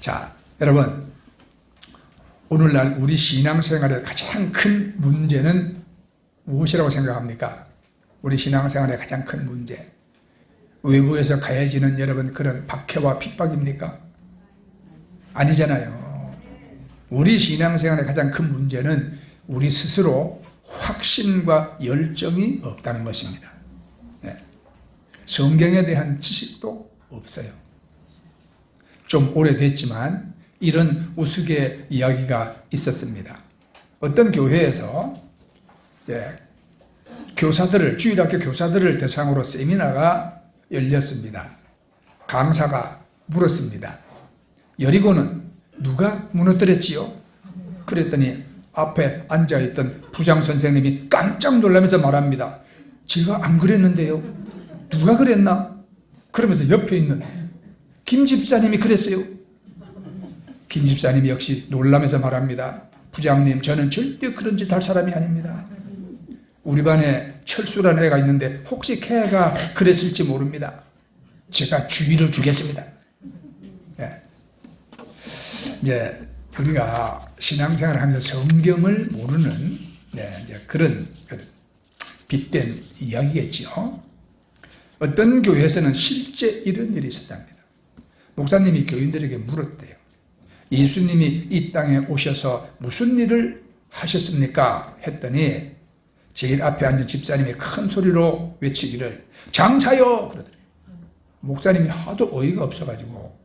자, 여러분, 오늘날 우리 신앙생활의 가장 큰 문제는 무엇이라고 생각합니까? 우리 신앙생활의 가장 큰 문제, 외부에서 가해지는 여러분 그런 박해와 핍박입니까? 아니잖아요. 우리 신앙생활의 가장 큰 문제는 우리 스스로 확신과 열정이 없다는 것입니다. 네. 성경에 대한 지식도 없어요. 좀 오래됐지만 이런 우스개 이야기가 있었습니다. 어떤 교회에서 주일학교 교사들을 대상으로 세미나가 열렸습니다. 강사가 물었습니다. 여리고는 누가 무너뜨렸지요? 그랬더니 앞에 앉아있던 부장 선생님이 깜짝 놀라면서 말합니다. 제가 안 그랬는데요. 누가 그랬나? 그러면서 옆에 있는 김 집사님이 그랬어요. 김 집사님이 역시 놀라면서 말합니다. 부장님, 저는 절대 그런 짓 할 사람이 아닙니다. 우리 반에 철수라는 애가 있는데 혹시 걔가 그랬을지 모릅니다. 제가 주의를 주겠습니다. 네. 이제 우리가 신앙생활을 하면서 성경을 모르는 이제 그런 빗댄 이야기겠죠. 어떤 교회에서는 실제 이런 일이 있었답니다. 목사님이 교인들에게 물었대요. 예수님이 이 땅에 오셔서 무슨 일을 하셨습니까? 했더니 제일 앞에 앉은 집사님이 큰 소리로 외치기를 장사요! 그러더래요. 목사님이 하도 어이가 없어가지고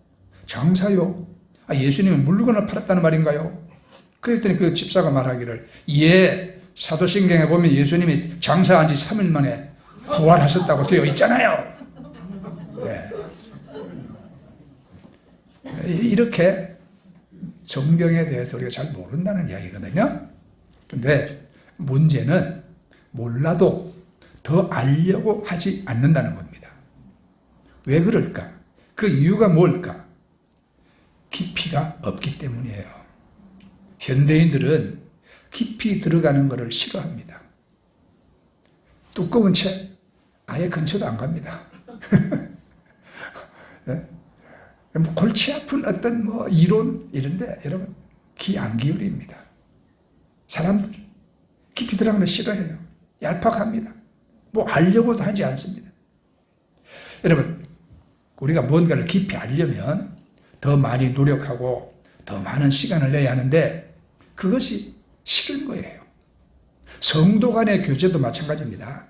장사요? 예수님은 물건을 팔았다는 말인가요? 그랬더니 그 집사가 말하기를 예, 사도신경에 보면 예수님이 장사한 지 3일 만에 부활하셨다고 되어 있잖아요. 네. 이렇게 성경에 대해서 우리가 잘 모른다는 이야기거든요. 근데 문제는 몰라도 더 알려고 하지 않는다는 겁니다. 왜 그럴까? 그 이유가 뭘까? 깊이가 없기 때문이에요. 현대인들은 깊이 들어가는 것을 싫어합니다. 두꺼운 책 아예 근처도 안 갑니다. 네? 뭐 골치 아픈 어떤 이론 이런데 여러분 귀 안 기울입니다. 사람들 깊이 들어가는 거 싫어해요. 얄팍합니다. 뭐 알려고도 하지 않습니다. 여러분, 우리가 뭔가를 깊이 알려면 더 많이 노력하고 더 많은 시간을 내야 하는데 그것이 싫은 거예요. 성도 간의 교제도 마찬가지입니다.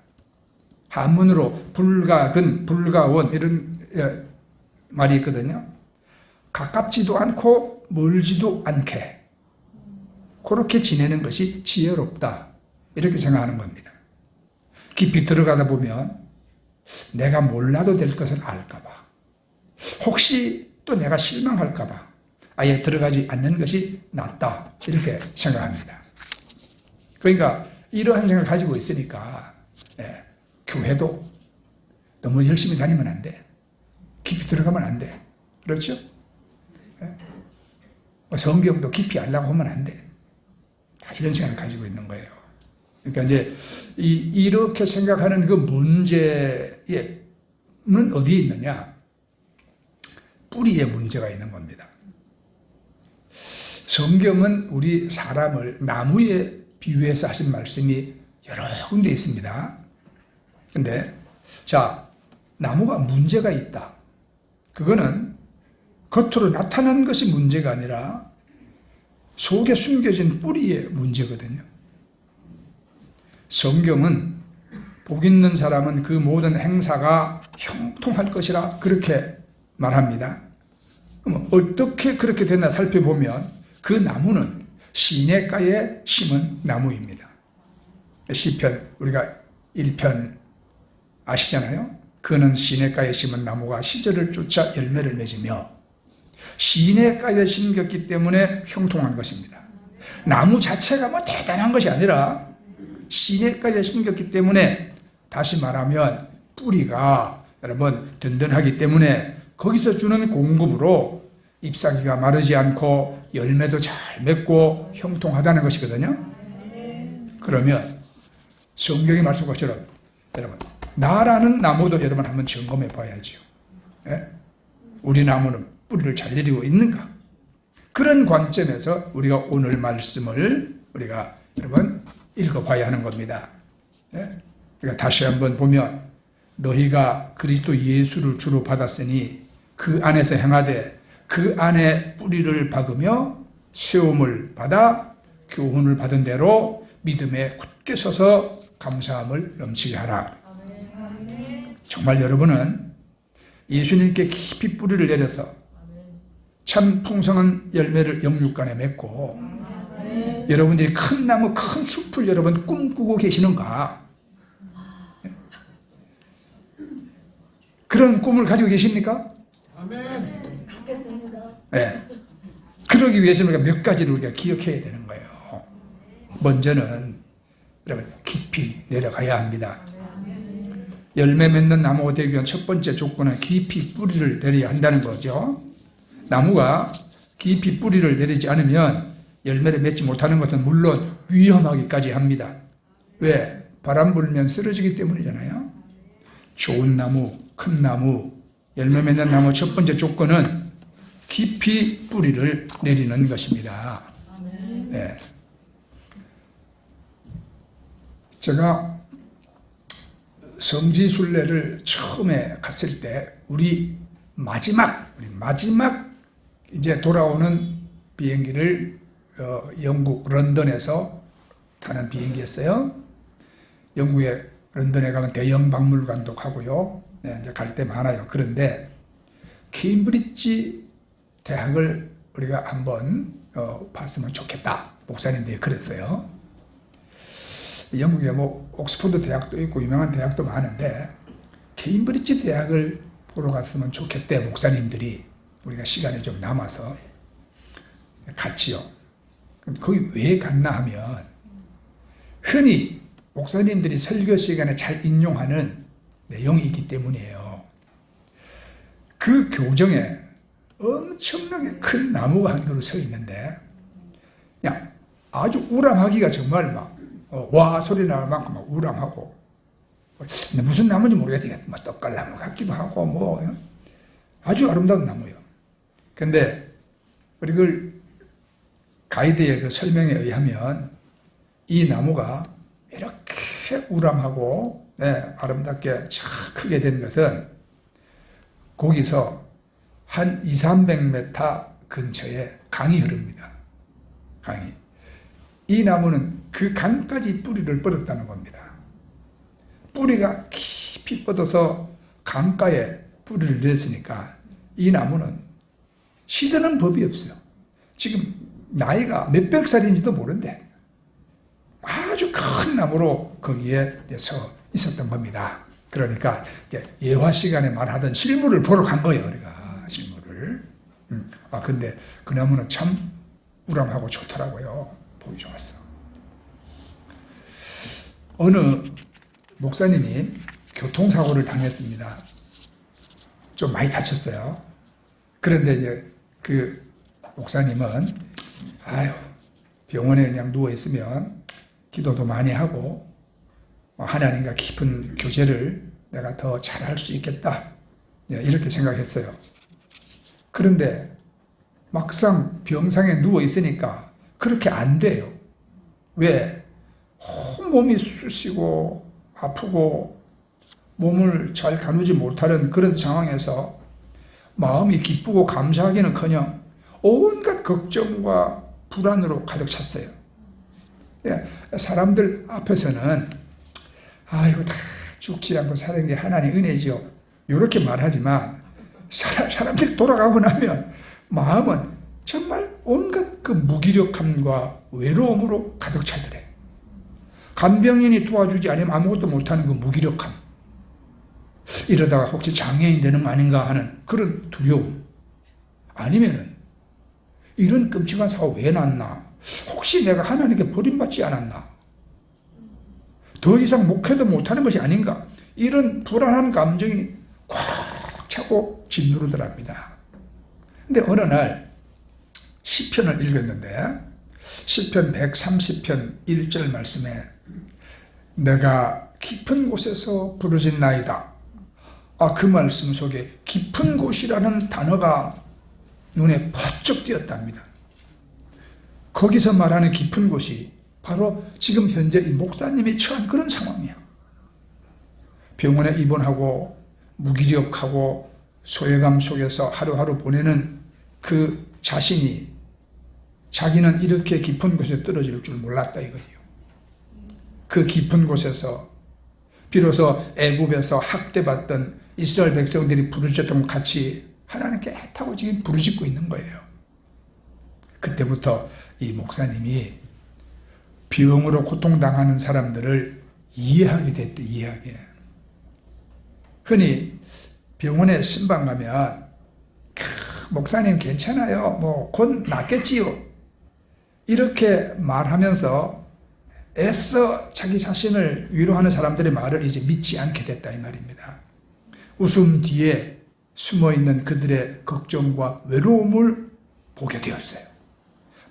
한문으로 불가근, 불가원 이런 말이 있거든요. 가깝지도 않고 멀지도 않게 그렇게 지내는 것이 지혜롭다 이렇게 생각하는 겁니다. 깊이 들어가다 보면 내가 몰라도 될 것을 알까 봐, 혹시 또 내가 실망할까 봐 아예 들어가지 않는 것이 낫다 이렇게 생각합니다. 그러니까 이러한 생각을 가지고 있으니까 교회도 너무 열심히 다니면 안 돼. 깊이 들어가면 안 돼. 그렇죠? 성경도 깊이 알려고 하면 안 돼. 이런 생각을 가지고 있는 거예요. 그러니까 이제 이렇게 생각하는 그 문제는 어디에 있느냐? 뿌리에 문제가 있는 겁니다. 성경은 우리 사람을 나무에 비유해서 하신 말씀이 여러 군데 있습니다. 근데 자, 나무가 문제가 있다. 그거는 겉으로 나타난 것이 문제가 아니라 속에 숨겨진 뿌리의 문제거든요. 성경은 복 있는 사람은 그 모든 행사가 형통할 것이라 그렇게 말합니다. 그럼 어떻게 그렇게 되나 살펴보면 그 나무는 시냇가에 심은 나무입니다. 시편 우리가 1편 아시잖아요. 그는 시냇가에 심은 나무가 시절을 쫓아 열매를 맺으며 시냇가에 심겼기 때문에 형통한 것입니다. 나무 자체가 뭐 대단한 것이 아니라 시냇가에 심겼기 때문에, 다시 말하면 뿌리가 여러분 든든하기 때문에 거기서 주는 공급으로 잎사귀가 마르지 않고 열매도 잘 맺고 형통하다는 것이거든요. 그러면 성경의 말씀 것처럼 여러분 나라는 나무도 여러분 한번 점검해 봐야죠. 우리 나무는 뿌리를 잘 내리고 있는가? 그런 관점에서 우리가 오늘 말씀을 우리가 여러분 읽어봐야 하는 겁니다. 그러니까 다시 한번 보면 너희가 그리스도 예수를 주로 받았으니 그 안에서 행하되 그 안에 뿌리를 박으며 세움을 받아 교훈을 받은 대로 믿음에 굳게 서서 감사함을 넘치게 하라. 정말 여러분은 예수님께 깊이 뿌리를 내려서 참 풍성한 열매를 영육간에 맺고 여러분들이 큰 나무 큰 숲을 여러분 꿈꾸고 계시는가? 그런 꿈을 가지고 계십니까? 아멘. 갖겠습니다. 네. 그러기 위해서는 우리가 몇 가지를 우리가 기억해야 되는 거예요. 먼저는 여러분 깊이 내려가야 합니다. 열매 맺는 나무가 되기 위한 첫 번째 조건은 깊이 뿌리를 내려야 한다는 거죠. 나무가 깊이 뿌리를 내리지 않으면 열매를 맺지 못하는 것은 물론 위험하기까지 합니다. 왜? 바람 불면 쓰러지기 때문이잖아요. 좋은 나무, 큰 나무, 열매 맺는 나무 첫 번째 조건은 깊이 뿌리를 내리는 것입니다. 네. 제가 성지순례를 처음에 갔을 때 우리 마지막 이제 돌아오는 비행기를 영국 런던에서 타는 비행기였어요. 영국의 런던에 가면 대형 박물관도 가고요. 네, 이제 갈 때 많아요. 그런데 케임브리지 대학을 우리가 한번 봤으면 좋겠다. 목사님들이 그랬어요. 영국에 뭐 옥스퍼드 대학도 있고 유명한 대학도 많은데 케임브리지 대학을 보러 갔으면 좋겠대. 목사님들이 우리가 시간이 좀 남아서 갔지요. 거기 왜 갔나 하면 흔히 목사님들이 설교 시간에 잘 인용하는 내용이 있기 때문이에요. 그 교정에 엄청나게 큰 나무가 한 그루 서 있는데 그냥 아주 우람하기가 정말 막 와 소리 날 만큼 막 우람하고 근데 무슨 나무인지 모르겠어요. 뭐 떡갈나무 같기도 하고 뭐 아주 아름다운 나무예요. 근데 우리 그 가이드의 그 설명에 의하면 이 나무가 이렇게 우람하고 아름답게 참 크게 된 것은 거기서 한 200~300m 근처에 강이 흐릅니다. 강이. 이 나무는 그 강까지 뿌리를 뻗었다는 겁니다. 뿌리가 깊이 뻗어서 강가에 뿌리를 내렸으니까 이 나무는 시드는 법이 없어요. 지금 나이가 몇백 살인지도 모른대. 아주 큰 나무로 거기에 서 있었던 겁니다. 그러니까 예화 시간에 말하던 실물을 보러 간 거예요. 우리가 실물을. 근데 그 나무는 참 우람하고 좋더라고요. 보기 좋았어. 어느 목사님이 교통사고를 당했습니다. 좀 많이 다쳤어요. 그런데 이제 그 목사님은 병원에 그냥 누워 있으면 기도도 많이 하고 하나님과 깊은 교제를 내가 더 잘할 수 있겠다 이렇게 생각했어요. 그런데 막상 병상에 누워 있으니까 그렇게 안 돼요. 왜? 몸이 쑤시고 아프고 몸을 잘 가누지 못하는 그런 상황에서 마음이 기쁘고 감사하기는커녕 온갖 걱정과 불안으로 가득 찼어요. 사람들 앞에서는 이거 다 죽지 않고 사는 게 하나님의 은혜지요. 이렇게 말하지만 사람들이 돌아가고 나면 마음은 정말 온갖 그 무기력함과 외로움으로 가득 차더래. 간병인이 도와주지 않으면 아무것도 못하는 그 무기력함. 이러다가 혹시 장애인 되는 거 아닌가 하는 그런 두려움. 아니면은 이런 끔찍한 사고 왜 났나? 혹시 내가 하나님께 버림받지 않았나? 더 이상 목회도 못하는 것이 아닌가? 이런 불안한 감정이 꽉 차고 짓누르더랍니다. 근데 어느 날 시편을 읽었는데 시편 130편 1절 말씀에 내가 깊은 곳에서 부르짖 나이다. 그 말씀 속에 깊은 곳이라는 단어가 눈에 번쩍 띄었답니다. 거기서 말하는 깊은 곳이 바로 지금 현재 이 목사님이 처한 그런 상황이에요. 병원에 입원하고 무기력하고 소외감 속에서 하루하루 보내는 그 자신이 자기는 이렇게 깊은 곳에 떨어질 줄 몰랐다 이거예요. 그 깊은 곳에서 비로소 애굽에서 학대받던 이스라엘 백성들이 부르짖던 것 같이 하나님께 애타고 지금 부르짖고 있는 거예요. 그때부터 이 목사님이 병으로 고통당하는 사람들을 이해하게 됐대. 이해하게. 흔히 병원에 신방 가면 목사님 괜찮아요. 뭐 곧 낫겠지요. 이렇게 말하면서 애써 자기 자신을 위로하는 사람들의 말을 이제 믿지 않게 됐다 이 말입니다. 웃음 뒤에 숨어있는 그들의 걱정과 외로움을 보게 되었어요.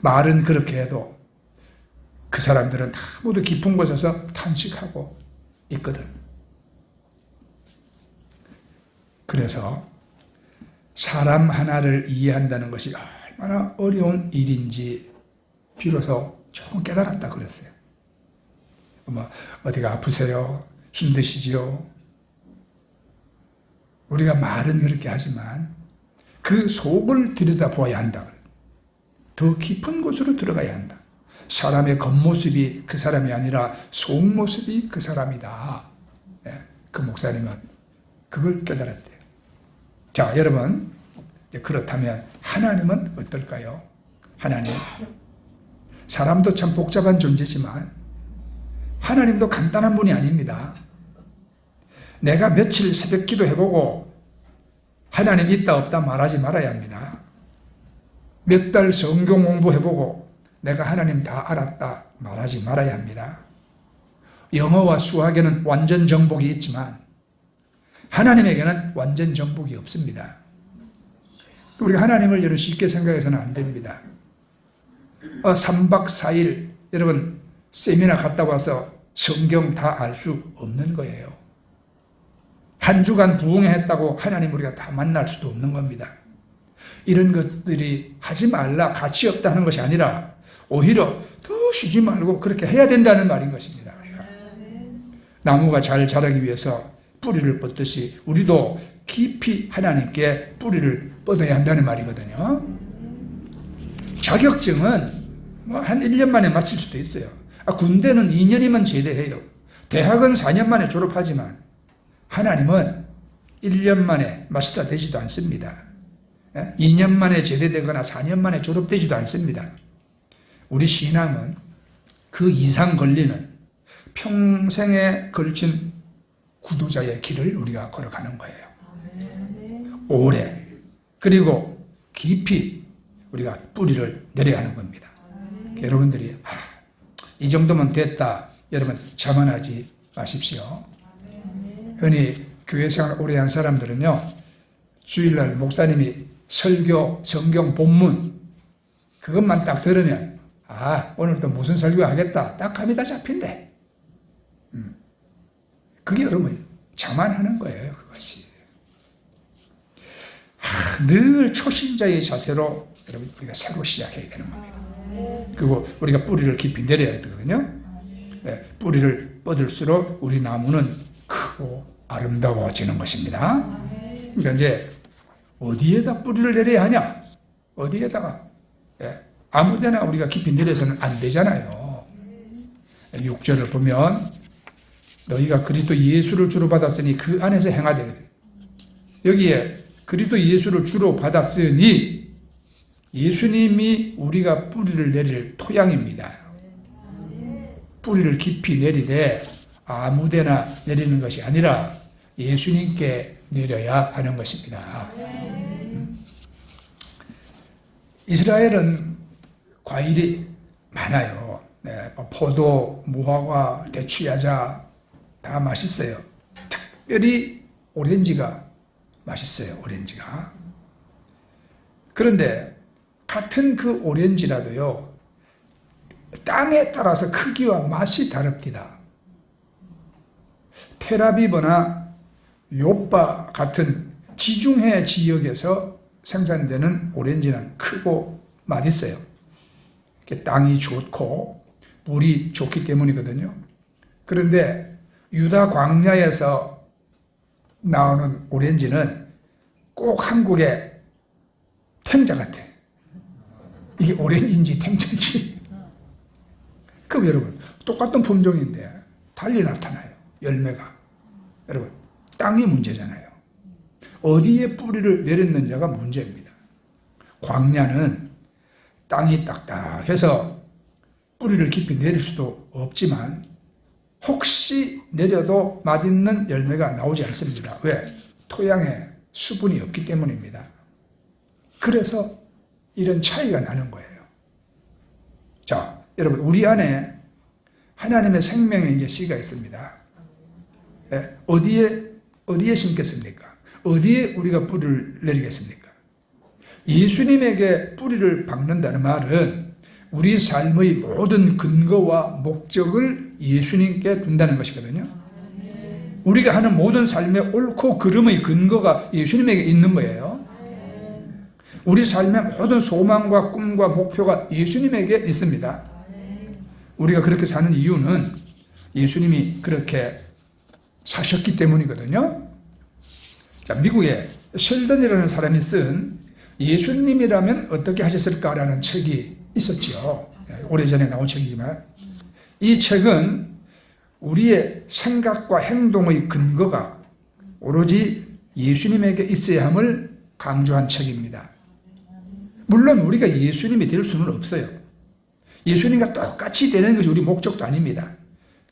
말은 그렇게 해도 그 사람들은 다 모두 깊은 곳에서 탄식하고 있거든. 그래서 사람 하나를 이해한다는 것이 얼마나 어려운 일인지 비로소 조금 깨달았다 그랬어요. 어디가 아프세요? 힘드시지요? 우리가 말은 그렇게 하지만 그 속을 들여다보아야 한다. 더 깊은 곳으로 들어가야 한다. 사람의 겉모습이 그 사람이 아니라 속모습이 그 사람이다. 그 목사님은 그걸 깨달았대요. 자, 여러분, 그렇다면 하나님은 어떨까요? 하나님, 사람도 참 복잡한 존재지만 하나님도 간단한 분이 아닙니다. 내가 며칠 새벽 기도 해보고 하나님 있다 없다 말하지 말아야 합니다. 몇 달 성경 공부해보고 내가 하나님 다 알았다 말하지 말아야 합니다. 영어와 수학에는 완전 정복이 있지만 하나님에게는 완전 정복이 없습니다. 우리가 하나님을 여러분 쉽게 생각해서는 안 됩니다. 3박 4일 여러분 세미나 갔다 와서 성경 다 알 수 없는 거예요. 한 주간 부흥했다고 하나님 우리가 다 만날 수도 없는 겁니다. 이런 것들이 하지 말라, 가치 없다는 것이 아니라 오히려 더 쉬지 말고 그렇게 해야 된다는 말인 것입니다. 우리가. 나무가 잘 자라기 위해서 뿌리를 뻗듯이 우리도 깊이 하나님께 뿌리를 뻗어야 한다는 말이거든요. 자격증은 한 1년 만에 마칠 수도 있어요. 군대는 2년이면 제대해요. 대학은 4년 만에 졸업하지만 하나님은 1년 만에 마스터 되지도 않습니다. 2년 만에 제대되거나 4년 만에 졸업되지도 않습니다. 우리 신앙은 그 이상 걸리는 평생에 걸친 구도자의 길을 우리가 걸어가는 거예요. 오래 그리고 깊이 우리가 뿌리를 내려야 하는 겁니다. 여러분들이 이 정도면 됐다 여러분 자만하지 마십시오. 흔히 교회 생활 오래 한 사람들은요 주일날 목사님이 설교 성경 본문 그것만 딱 들으면 오늘도 무슨 설교 하겠다 딱 감이 다 잡힌대. 그게 여러분 자만하는 거예요. 그것이 늘 초신자의 자세로 여러분 우리가 새로 시작해야 되는 겁니다. 그리고 우리가 뿌리를 깊이 내려야 되거든요. 뿌리를 뻗을수록 우리 나무는 크고 아름다워지는 것입니다. 그러니까 이제 어디에다 뿌리를 내려야 하냐? 어디에다가? 아무데나 우리가 깊이 내려서는 안 되잖아요. 6절을 보면 너희가 그리스도 예수를 주로 받았으니 그 안에서 행하되 여기에 그리스도 예수를 주로 받았으니 예수님이 우리가 뿌리를 내릴 토양입니다. 뿌리를 깊이 내리되 아무데나 내리는 것이 아니라 예수님께 내려야 하는 것입니다. 이스라엘은 과일이 많아요. 포도, 무화과, 대추야자 다 맛있어요. 특별히 오렌지가 맛있어요. 오렌지가. 그런데 같은 그 오렌지라도요 땅에 따라서 크기와 맛이 다릅니다. 텔아비브나 요파 같은 지중해 지역에서 생산되는 오렌지는 크고 맛있어요. 땅이 좋고 물이 좋기 때문이거든요. 그런데 유다 광야에서 나오는 오렌지는 꼭 한국의 탱자 같아. 이게 오렌지인지 탱자인지. 그럼 여러분, 똑같은 품종인데 달리 나타나요. 열매가. 여러분, 땅이 문제잖아요. 어디에 뿌리를 내렸는지가 문제입니다. 광야는 땅이 딱딱해서 뿌리를 깊이 내릴 수도 없지만 혹시 내려도 맛있는 열매가 나오지 않습니다. 왜? 토양에 수분이 없기 때문입니다. 그래서 이런 차이가 나는 거예요. 자, 여러분, 우리 안에 하나님의 생명의 이제 씨가 있습니다. 예, 어디에 심겠습니까? 어디에 우리가 뿌리를 내리겠습니까? 예수님에게 뿌리를 박는다는 말은 우리 삶의 모든 근거와 목적을 예수님께 둔다는 것이거든요. 우리가 하는 모든 삶의 옳고 그름의 근거가 예수님에게 있는 거예요. 우리 삶의 모든 소망과 꿈과 목표가 예수님에게 있습니다. 우리가 그렇게 사는 이유는 예수님이 그렇게 사셨기 때문이거든요. 자, 미국에 셸던이라는 사람이 쓴 예수님이라면 어떻게 하셨을까라는 책이 있었죠. 오래전에 나온 책이지만 이 책은 우리의 생각과 행동의 근거가 오로지 예수님에게 있어야 함을 강조한 책입니다. 물론 우리가 예수님이 될 수는 없어요. 예수님과 똑같이 되는 것이 우리 목적도 아닙니다.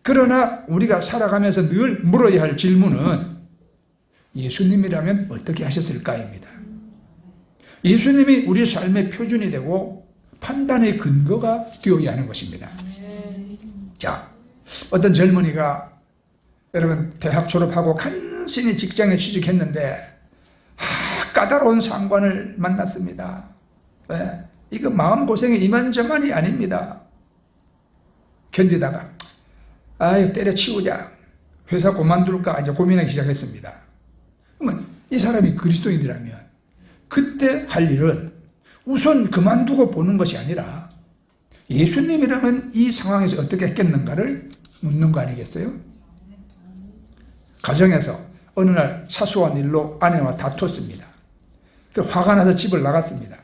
그러나 우리가 살아가면서 늘 물어야 할 질문은 예수님이라면 어떻게 하셨을까입니다. 예수님이 우리 삶의 표준이 되고 판단의 근거가 되어야 하는 것입니다. 자, 어떤 젊은이가 여러분 대학 졸업하고 간신히 직장에 취직했는데 까다로운 상관을 만났습니다. 왜? 이거 마음고생이 이만저만이 아닙니다. 견디다가 아유 때려치우자, 회사 그만둘까 이제 고민하기 시작했습니다. 그러면 이 사람이 그리스도인이라면 그때 할 일은 우선 그만두고 보는 것이 아니라 예수님이라면 이 상황에서 어떻게 했겠는가를 묻는 거 아니겠어요? 가정에서 어느 날 사소한 일로 아내와 다퉜습니다. 화가 나서 집을 나갔습니다.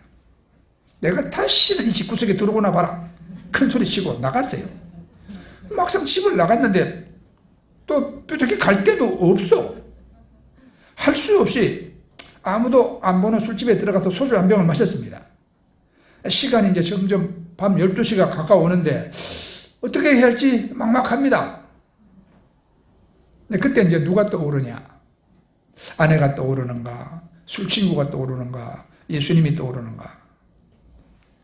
내가 다시는 이 집구석에 들어오나 봐라, 큰 소리 치고 나갔어요. 막상 집을 나갔는데 또 뾰족히 갈 데도 없어. 할 수 없이 아무도 안 보는 술집에 들어가서 소주 한 병을 마셨습니다. 시간이 이제 점점 밤 12시가 가까워오는데 어떻게 해야 할지 막막합니다. 그때 이제 누가 떠오르냐? 아내가 떠오르는가? 술친구가 떠오르는가? 예수님이 떠오르는가?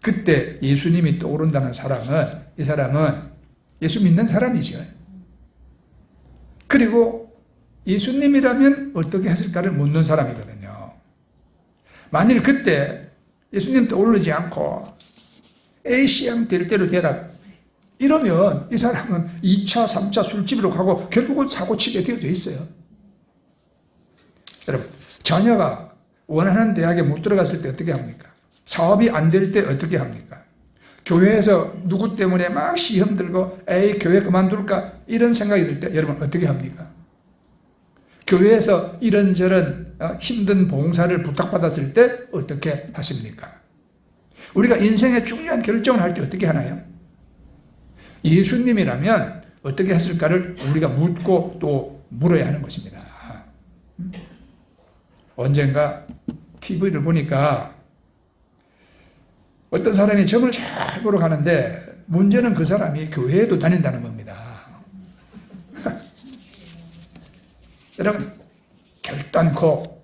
그때 예수님이 떠오른다는 사람은, 이 사람은 예수 믿는 사람이죠. 그리고 예수님이라면 어떻게 했을까를 묻는 사람이거든요. 만일 그때 예수님 떠오르지 않고 A씨양 될 대로 되라 이러면 이 사람은 2차, 3차 술집으로 가고 결국은 사고치게 되어져 있어요. 여러분, 자녀가 원하는 대학에 못 들어갔을 때 어떻게 합니까? 사업이 안 될 때 어떻게 합니까? 교회에서 누구 때문에 막 시험 들고 에이 교회 그만둘까 이런 생각이 들 때 여러분 어떻게 합니까? 교회에서 이런저런 힘든 봉사를 부탁받았을 때 어떻게 하십니까? 우리가 인생의 중요한 결정을 할 때 어떻게 하나요? 예수님이라면 어떻게 했을까를 우리가 묻고 또 물어야 하는 것입니다. 언젠가 TV를 보니까 어떤 사람이 점을 잘 보러 가는데 문제는 그 사람이 교회에도 다닌다는 겁니다. 여러분, 결단코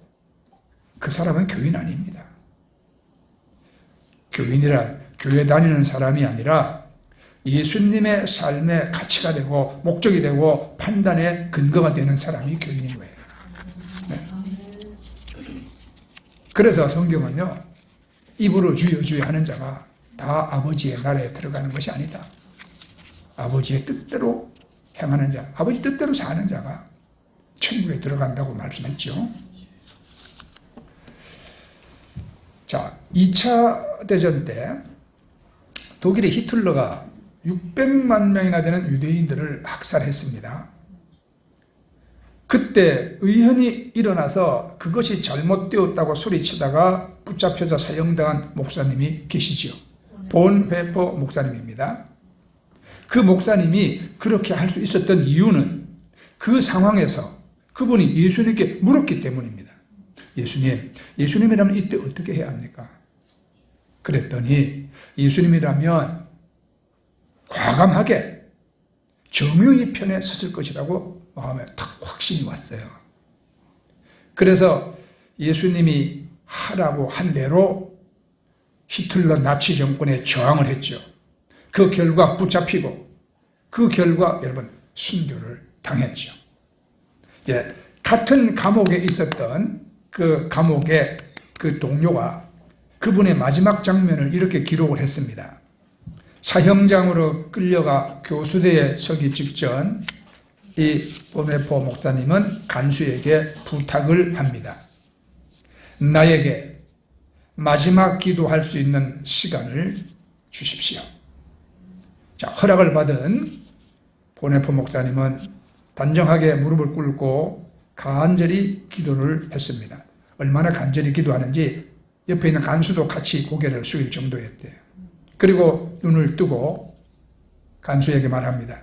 그 사람은 교인 아닙니다. 교인이란 교회 다니는 사람이 아니라 예수님의 삶의 가치가 되고 목적이 되고 판단의 근거가 되는 사람이 교인인 거예요. 네. 그래서 성경은요, 입으로 주여 주여 하는 자가 다 아버지의 나라에 들어가는 것이 아니다. 아버지의 뜻대로 행하는 자, 아버지 뜻대로 사는 자가 천국에 들어간다고 말씀했죠. 자, 2차 대전 때 독일의 히틀러가 600만 명이나 되는 유대인들을 학살했습니다. 그때 의현이 일어나서 그것이 잘못되었다고 소리치다가 붙잡혀서 사형당한 목사님이 계시지요. 본회퍼 목사님입니다. 그 목사님이 그렇게 할 수 있었던 이유는 그 상황에서 그분이 예수님께 물었기 때문입니다. 예수님이라면 이때 어떻게 해야 합니까? 그랬더니 예수님이라면 과감하게 정의의 편에 섰을 것이라고 마음에 탁 확신이 왔어요. 그래서 예수님이 하라고 한 대로 히틀러 나치 정권에 저항을 했죠. 그 결과 붙잡히고 그 결과 여러분 순교를 당했죠. 이제 같은 감옥에 있었던 그 감옥의 그 동료가 그분의 마지막 장면을 이렇게 기록을 했습니다. 사형장으로 끌려가 교수대에 서기 직전 이 본회퍼 목사님은 간수에게 부탁을 합니다. 나에게 마지막 기도할 수 있는 시간을 주십시오. 자, 허락을 받은 본회퍼 목사님은 단정하게 무릎을 꿇고 간절히 기도를 했습니다. 얼마나 간절히 기도하는지 옆에 있는 간수도 같이 고개를 숙일 정도였대요. 그리고 눈을 뜨고 간수에게 말합니다.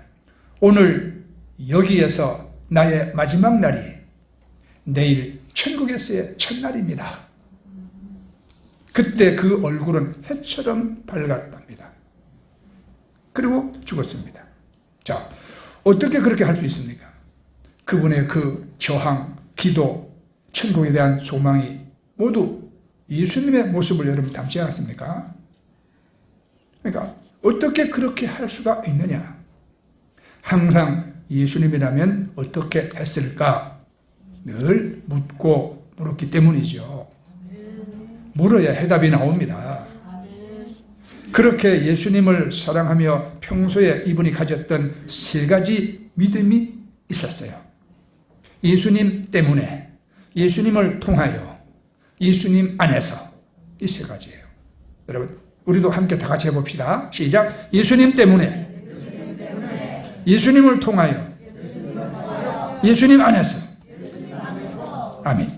오늘 여기에서 나의 마지막 날이 내일 천국에서의 첫날입니다. 그때 그 얼굴은 해처럼 밝았답니다. 그리고 죽었습니다. 자, 어떻게 그렇게 할 수 있습니까? 그분의 그 저항, 기도, 천국에 대한 소망이 모두 예수님의 모습을 여러분 닮지 않았습니까? 그러니까 어떻게 그렇게 할 수가 있느냐? 항상 예수님이라면 어떻게 했을까? 늘 묻고 물었기 때문이죠. 물어야 해답이 나옵니다. 그렇게 예수님을 사랑하며 평소에 이분이 가졌던 세 가지 믿음이 있었어요. 예수님 때문에, 예수님을 통하여, 예수님 안에서. 이 세 가지예요. 여러분 우리도 함께 다 같이 해봅시다. 시작. 예수님 때문에, 예수님을 통하여, 예수님 안에서. 아멘.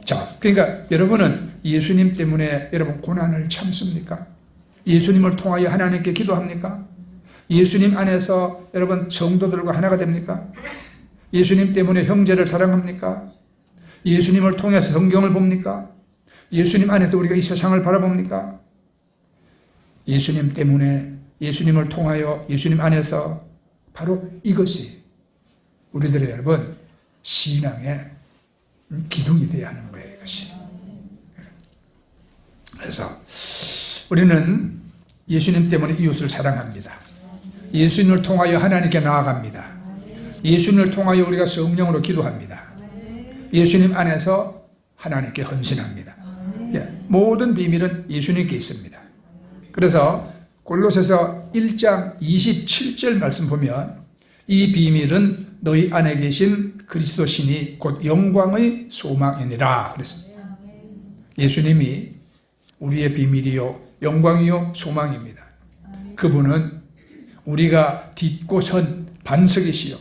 자, 그러니까 여러분은 예수님 때문에 여러분 고난을 참습니까? 예수님을 통하여 하나님께 기도합니까? 예수님 안에서 여러분 성도들과 하나가 됩니까? 예수님 때문에 형제를 사랑합니까? 예수님을 통해서 성경을 봅니까? 예수님 안에서 우리가 이 세상을 바라봅니까? 예수님 때문에, 예수님을 통하여, 예수님 안에서 바로 이것이 우리들의 여러분 신앙의 기둥이 되어야 하는 거예요. 이것이. 그래서 우리는 예수님 때문에 이웃을 사랑합니다. 예수님을 통하여 하나님께 나아갑니다. 예수님을 통하여 우리가 성령으로 기도합니다. 예수님 안에서 하나님께 헌신합니다. 모든 비밀은 예수님께 있습니다. 그래서 골로새서 1장 27절 말씀 보면 이 비밀은 너희 안에 계신 그리스도 신이 곧 영광의 소망이니라 그랬습니다. 예수님이 우리의 비밀이요 영광이요 소망입니다. 그분은 우리가 딛고 선 반석이시요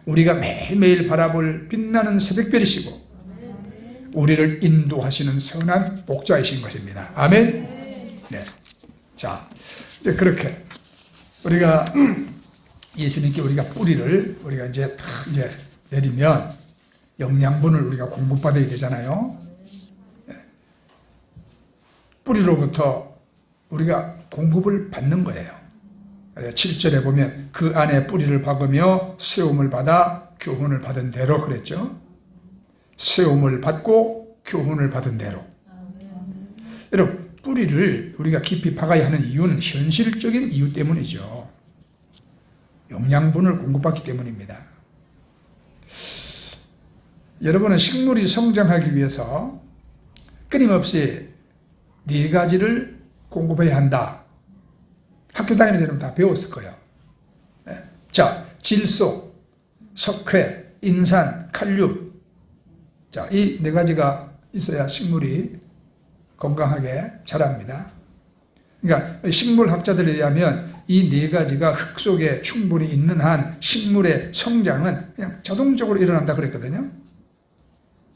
우리가 매일매일 바라볼 빛나는 새벽별이시고 우리를 인도하시는 선한 목자이신 것입니다. 아멘. 네. 자, 이제 그렇게 우리가 예수님께 우리가 뿌리를 우리가 이제 내리면 영양분을 우리가 공급받아야 되잖아요. 뿌리로부터 우리가 공급을 받는 거예요. 7절에 보면 그 안에 뿌리를 박으며 세움을 받아 교훈을 받은 대로 그랬죠. 세움을 받고 교훈을 받은 대로. 여러분 뿌리를 우리가 깊이 박아야 하는 이유는 현실적인 이유 때문이죠. 영양분을 공급받기 때문입니다. 여러분은 식물이 성장하기 위해서 끊임없이 4가지를 공급해야 한다. 학교 다니면서 여러분 다 배웠을 거예요. 자, 질소, 석회, 인산, 칼륨. 자, 이 4가지가 있어야 식물이 건강하게 자랍니다. 그러니까 식물학자들에 의하면 이 네 가지가 흙 속에 충분히 있는 한 식물의 성장은 그냥 자동적으로 일어난다 그랬거든요.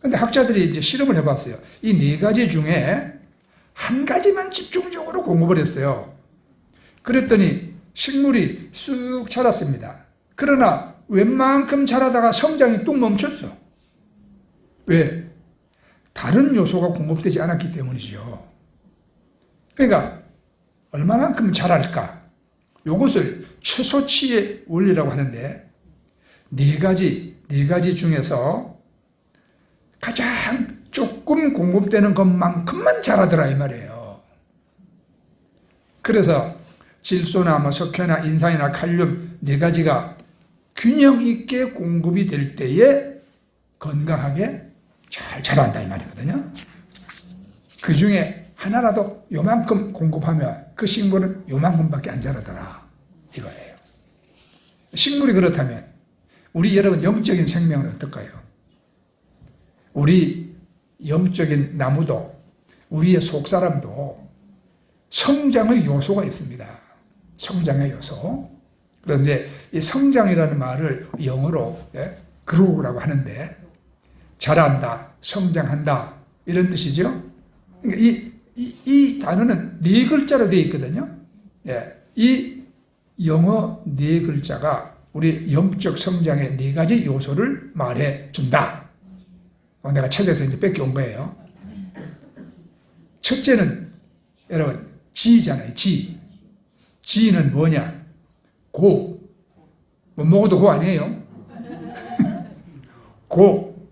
근데 학자들이 이제 실험을 해봤어요. 이 네 가지 중에 한 가지만 집중적으로 공급을 했어요. 그랬더니 식물이 쑥 자랐습니다. 그러나 웬만큼 자라다가 성장이 뚝 멈췄어. 왜? 다른 요소가 공급되지 않았기 때문이죠. 그러니까 얼마만큼 자랄까? 이것을 최소치의 원리라고 하는데 네 가지 중에서 가장 조금 공급되는 것만큼만 자라더라 이 말이에요. 그래서 질소나 뭐 석회나 인산이나 칼륨 네 가지가 균형 있게 공급이 될 때에 건강하게 잘 자란다 이 말이거든요. 그 중에 하나라도 요만큼 공급하면 그 식물은 요만큼밖에 안 자라더라 이거예요. 식물이 그렇다면 우리 여러분 영적인 생명은 어떨까요? 우리 영적인 나무도 우리의 속사람도 성장의 요소가 있습니다. 성장의 요소. 그래서 이제 이 성장이라는 말을 영어로 grow라고 하는데 자란다, 성장한다 이런 뜻이죠. 그러니까 이 단어는 네 글자로 되어 있거든요. 이 영어 네 글자가 우리 영적 성장의 네 가지 요소를 말해 준다. 내가 책에서 이제 뺏겨온 거예요. 첫째는 여러분 지잖아요. 지는 뭐냐? 고. 뭐 먹어도 고 아니에요? 고.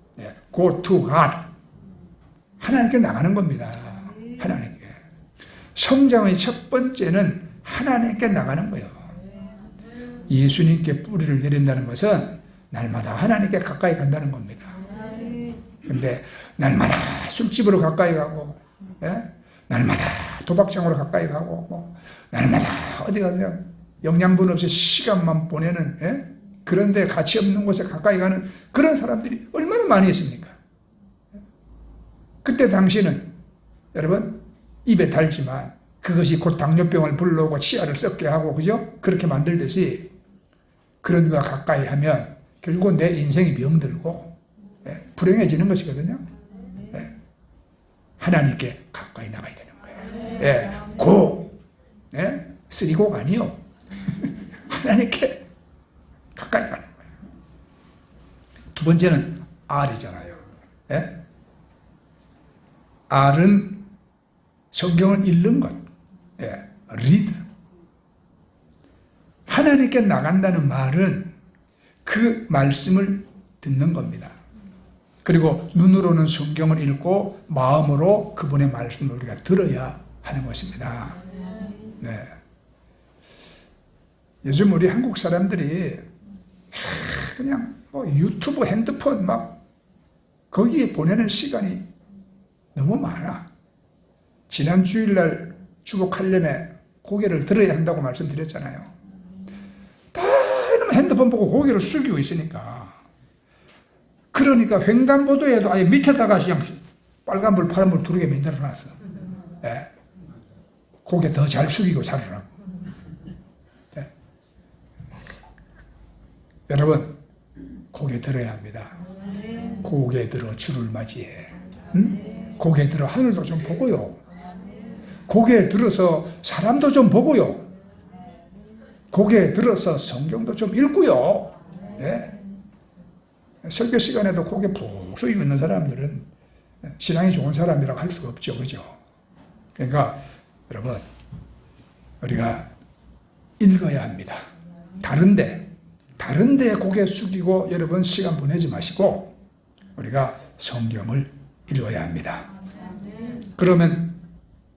go to God. 하나님께 나가는 겁니다. 하나님께. 성장의 첫 번째는 하나님께 나가는 거예요. 예수님께 뿌리를 내린다는 것은 날마다 하나님께 가까이 간다는 겁니다. 근데 날마다 술집으로 가까이 가고, 날마다 도박장으로 가까이 가고, 날마다 어디 가서 영양분 없이 시간만 보내는, 그런데 가치 없는 곳에 가까이 가는 그런 사람들이 얼마나 많이 있습니까? 그때 당시는 여러분 입에 달지만 그것이 곧 당뇨병을 불러오고 치아를 썩게 하고 그죠? 그렇게 만들듯이 그런 거와 가까이 하면 결국 내 인생이 병들고 불행해지는 것이거든요. 하나님께 가까이 나가야 되는 거예요. 고, 쓰리고가 아니요. 하나님께 가까이 가는 거예요. 두 번째는 R이잖아요. R은 성경을 읽는 것, read. 하나님께 나간다는 말은 그 말씀을 듣는 겁니다. 그리고 눈으로는 성경을 읽고 마음으로 그분의 말씀을 우리가 들어야 하는 것입니다. 요즘 우리 한국 사람들이 그냥 뭐 유튜브, 핸드폰 막 거기에 보내는 시간이 너무 많아. 지난 주일날 주복하려면 고개를 들어야 한다고 말씀드렸잖아요. 다 이놈 핸드폰 보고 고개를 숙이고 있으니까. 그러니까 횡단보도에도 아예 밑에다가 그냥 빨간불, 파란불 두르게 만들어놨어. 고개 더 잘 숙이고 살으라고. 여러분, 고개 들어야 합니다. 고개 들어 주를 맞이해. 고개 들어 하늘도 좀 보고요. 고개 들어서 사람도 좀 보고요. 고개 들어서 성경도 좀 읽고요. 설교 시간에도 고개 푹 숙이고 있는 사람들은 신앙이 좋은 사람이라고 할 수가 없죠. 그죠? 그러니까 여러분, 우리가 읽어야 합니다. 다른데 고개 숙이고 여러분 시간 보내지 마시고 우리가 성경을 읽어야 합니다. 그러면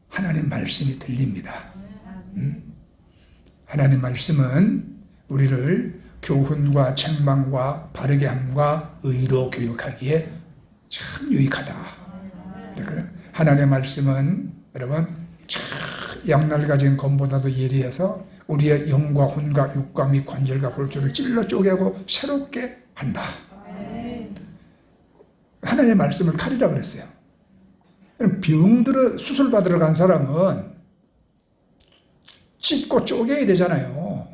하나님 말씀이 들립니다. 하나님 말씀은 우리를 교훈과 책망과 바르게 함과 의로 교육하기에 참 유익하다. 하나님의 말씀은 여러분 양날 가진 검보다도 예리해서 우리의 영과 혼과 육과 및 관절과 골조를 찔러 쪼개고 새롭게 한다. 하나님의 말씀을 칼이라 그랬어요. 병들어 수술 받으러 간 사람은 찢고 쪼개야 되잖아요.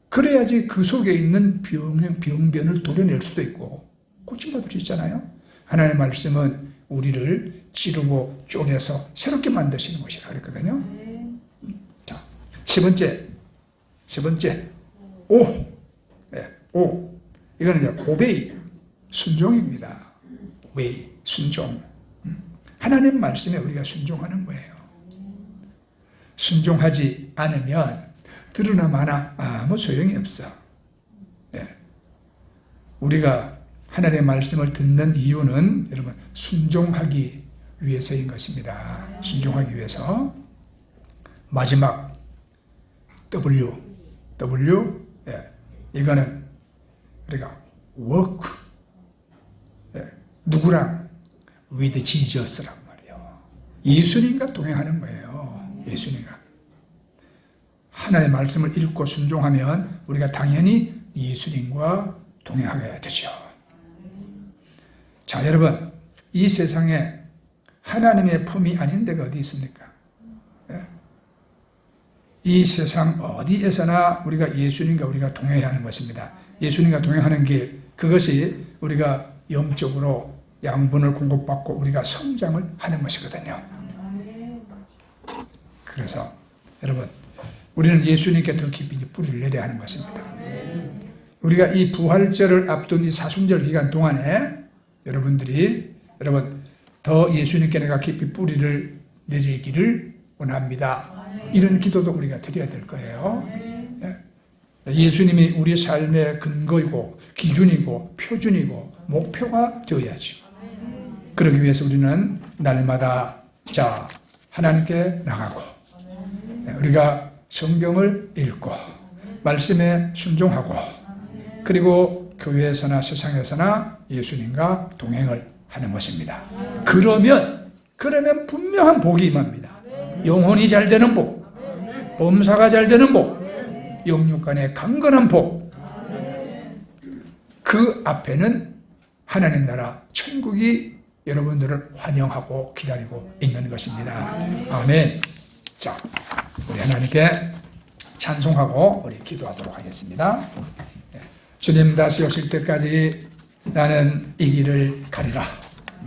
그래야지 그 속에 있는 병변을 도려낼 수도 있고 고침받을 수 있잖아요. 하나님의 말씀은 우리를 찌르고 쪼개서 새롭게 만드시는 것이라 그랬거든요. 자, 10번째 오. 네, 오. 이거는 이제 오베이, 순종입니다. 오베이, 순종. 하나님 말씀에 우리가 순종하는 거예요. 순종하지 않으면 들으나 마나 아무 소용이 없어. 네. 우리가 하나님의 말씀을 듣는 이유는 여러분 순종하기 위해서인 것입니다. 순종하기 위해서. 마지막 W. 네. 이거는 우리가 work. 네. 누구랑? with Jesus란 말이에요. 예수님과 동행하는 거예요. 예수님과. 하나님의 말씀을 읽고 순종하면 우리가 당연히 예수님과 동행하게 되죠. 자, 여러분, 이 세상에 하나님의 품이 아닌 데가 어디 있습니까? 네. 이 세상 어디에서나 우리가 예수님과 우리가 동행해야 하는 것입니다. 예수님과 동행하는 길, 그것이 우리가 영적으로 양분을 공급받고 우리가 성장을 하는 것이거든요. 그래서 여러분, 우리는 예수님께 더 깊이 뿌리를 내려야 하는 것입니다. 우리가 이 부활절을 앞둔 이 사순절 기간 동안에 여러분들이 더 예수님께 내가 깊이 뿌리를 내리기를 원합니다. 이런 기도도 우리가 드려야 될 거예요. 예수님이 우리 삶의 근거이고 기준이고 표준이고 목표가 되어야죠. 그러기 위해서 우리는 날마다 하나님께 나가고 우리가 성경을 읽고 말씀에 순종하고 그리고 교회에서나 세상에서나 예수님과 동행을 하는 것입니다. 그러면 분명한 복이 임합니다. 영혼이 잘 되는 복, 범사가 잘 되는 복, 영육간의 강건한 복, 그 앞에는 하나님 나라 천국이 여러분들을 환영하고 기다리고 있는 것입니다. 아멘. 자, 우리 하나님께 찬송하고 우리 기도하도록 하겠습니다. 주님 다시 오실 때까지 나는 이 길을 가리라.